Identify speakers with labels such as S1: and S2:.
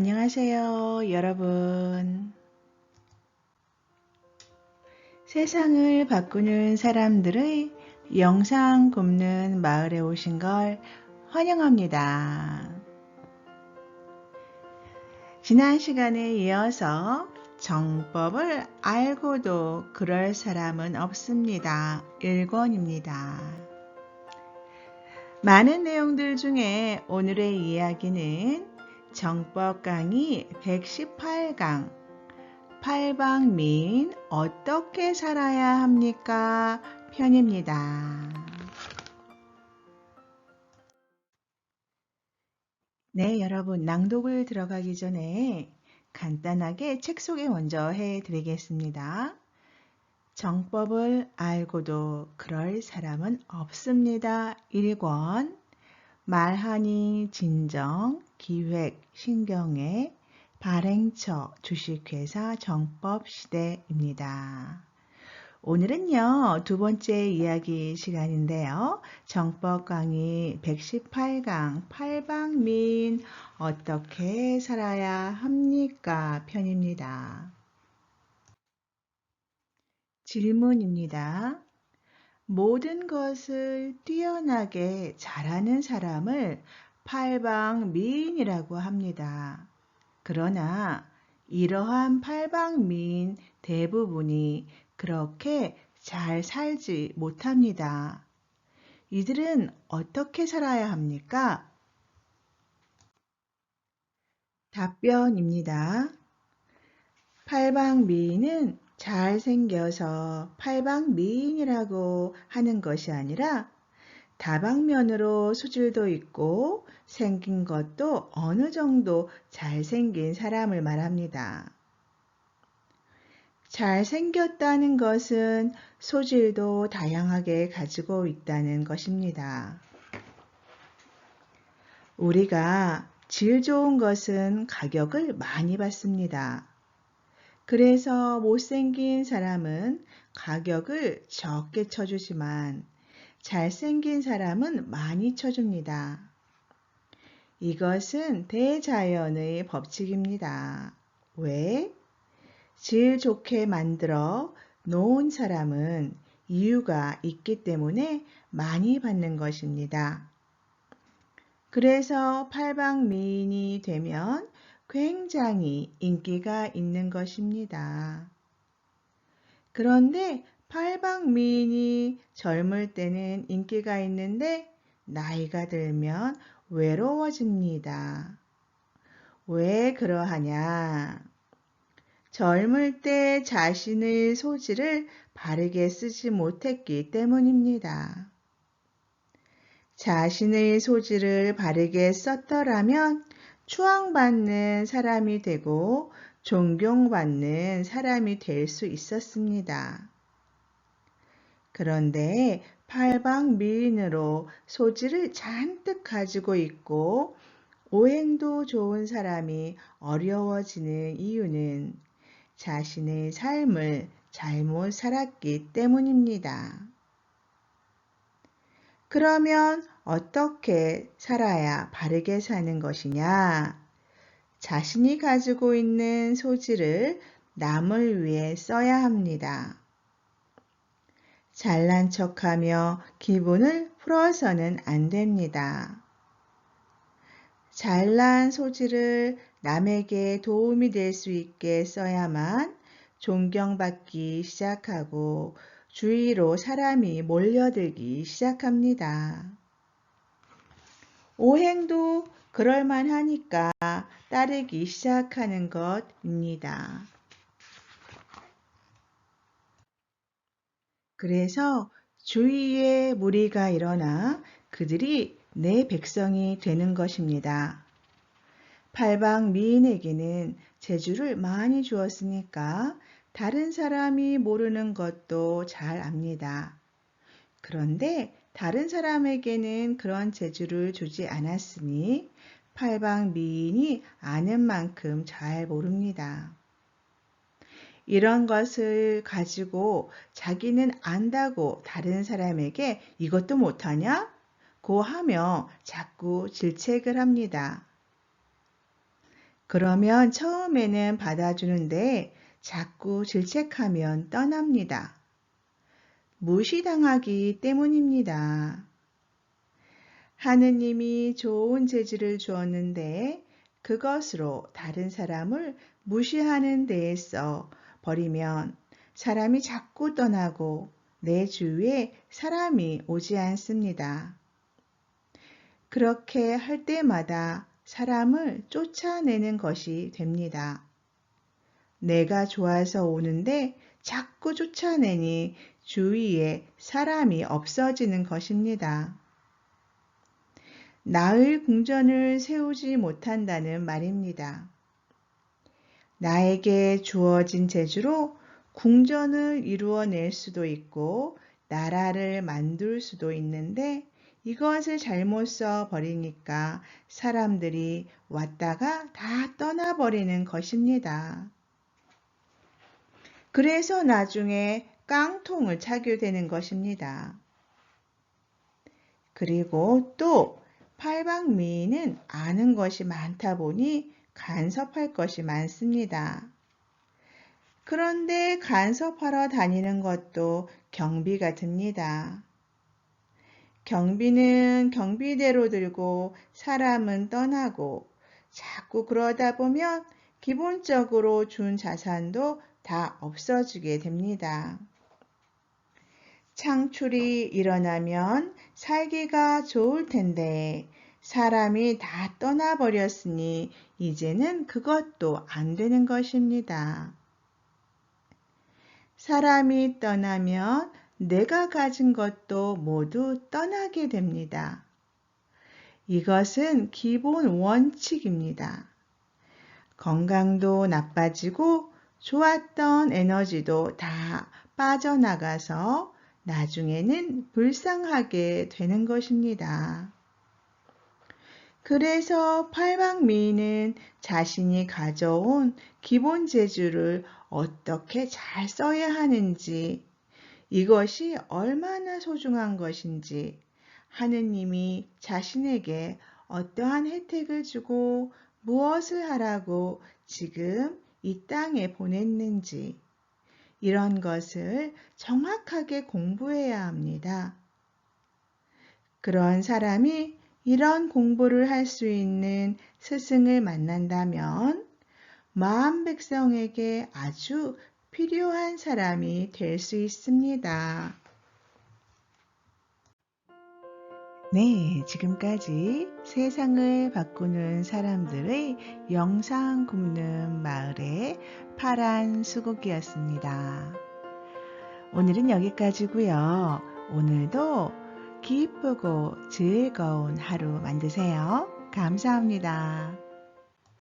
S1: 안녕하세요, 여러분. 세상을 바꾸는 사람들의 영상 굽는 마을에 오신 걸 환영합니다. 지난 시간에 이어서 정법을 알고도 그럴 사람은 없습니다. 1권입니다. 많은 내용들 중에 오늘의 이야기는 정법 강의 118강 팔방미인 어떻게 살아야 합니까? 편입니다. 네, 여러분 낭독을 들어가기 전에 간단하게 책 소개 먼저 해드리겠습니다. 정법을 알고도 그럴 사람은 없습니다. 1권 말하니 진정 기획 신경의 발행처 주식회사 정법시대입니다. 오늘은요, 두 번째 이야기 시간인데요. 정법 강의 118강 팔방미인 어떻게 살아야 합니까? 편입니다. 질문입니다. 모든 것을 뛰어나게 잘하는 사람을 팔방미인이라고 합니다. 그러나 이러한 팔방미인 대부분이 그렇게 잘 살지 못합니다. 이들은 어떻게 살아야 합니까? 답변입니다. 팔방미인은 잘생겨서 팔방미인이라고 하는 것이 아니라 다방면으로 수질도 있고 생긴 것도 어느 정도 잘생긴 사람을 말합니다. 잘생겼다는 것은 소질도 다양하게 가지고 있다는 것입니다. 우리가 질 좋은 것은 가격을 많이 받습니다. 그래서 못생긴 사람은 가격을 적게 쳐주지만 잘생긴 사람은 많이 쳐줍니다. 이것은 대자연의 법칙입니다. 왜? 질 좋게 만들어 놓은 사람은 이유가 있기 때문에 많이 받는 것입니다. 그래서 팔방미인이 되면 굉장히 인기가 있는 것입니다. 그런데 팔방미인이 젊을 때는 인기가 있는데 나이가 들면 외로워집니다. 왜 그러하냐? 젊을 때 자신의 소질을 바르게 쓰지 못했기 때문입니다. 자신의 소질을 바르게 썼더라면 추앙받는 사람이 되고 존경받는 사람이 될 수 있었습니다. 그런데 팔방미인으로 소질을 잔뜩 가지고 있고 오행도 좋은 사람이 어려워지는 이유는 자신의 삶을 잘못 살았기 때문입니다. 그러면 어떻게 살아야 바르게 사는 것이냐? 자신이 가지고 있는 소질을 남을 위해 써야 합니다. 잘난 척하며 기분을 풀어서는 안 됩니다. 잘난 소질을 남에게 도움이 될 수 있게 써야만 존경받기 시작하고 주위로 사람이 몰려들기 시작합니다. 오행도 그럴만하니까 따르기 시작하는 것입니다. 그래서 주위에 무리가 일어나 그들이 내 백성이 되는 것입니다. 팔방미인에게는 재주를 많이 주었으니까 다른 사람이 모르는 것도 잘 압니다. 그런데 다른 사람에게는 그런 재주를 주지 않았으니 팔방미인이 아는 만큼 잘 모릅니다. 이런 것을 가지고 자기는 안다고 다른 사람에게 이것도 못하냐? 고 하며 자꾸 질책을 합니다. 그러면 처음에는 받아주는데 자꾸 질책하면 떠납니다. 무시당하기 때문입니다. 하느님이 좋은 재질을 주었는데 그것으로 다른 사람을 무시하는 데에 써 버리면 사람이 자꾸 떠나고 내 주위에 사람이 오지 않습니다. 그렇게 할 때마다 사람을 쫓아내는 것이 됩니다. 내가 좋아서 오는데 자꾸 쫓아내니 주위에 사람이 없어지는 것입니다. 나의 궁전을 세우지 못한다는 말입니다. 나에게 주어진 재주로 궁전을 이루어낼 수도 있고 나라를 만들 수도 있는데 이것을 잘못 써버리니까 사람들이 왔다가 다 떠나버리는 것입니다. 그래서 나중에 깡통을 차게 되는 것입니다. 그리고 또 팔방미인은 아는 것이 많다 보니 간섭할 것이 많습니다. 그런데 간섭하러 다니는 것도 경비가 듭니다. 경비는 경비대로 들고 사람은 떠나고 자꾸 그러다 보면 기본적으로 준 자산도 다 없어지게 됩니다. 창출이 일어나면 살기가 좋을 텐데 사람이 다 떠나버렸으니 이제는 그것도 안 되는 것입니다. 사람이 떠나면 내가 가진 것도 모두 떠나게 됩니다. 이것은 기본 원칙입니다. 건강도 나빠지고 좋았던 에너지도 다 빠져나가서 나중에는 불쌍하게 되는 것입니다. 그래서 팔방미인은 자신이 가져온 기본 재주를 어떻게 잘 써야 하는지, 이것이 얼마나 소중한 것인지, 하느님이 자신에게 어떠한 혜택을 주고 무엇을 하라고 지금 이 땅에 보냈는지, 이런 것을 정확하게 공부해야 합니다. 그런 사람이 이런 공부를 할 수 있는 스승을 만난다면 마음 백성에게 아주 필요한 사람이 될 수 있습니다. 네, 지금까지 세상을 바꾸는 사람들의 영상 굽는 마을의 파란 수국이었습니다. 오늘은 여기까지고요. 오늘도 기쁘고 즐거운 하루 만드세요. 감사합니다.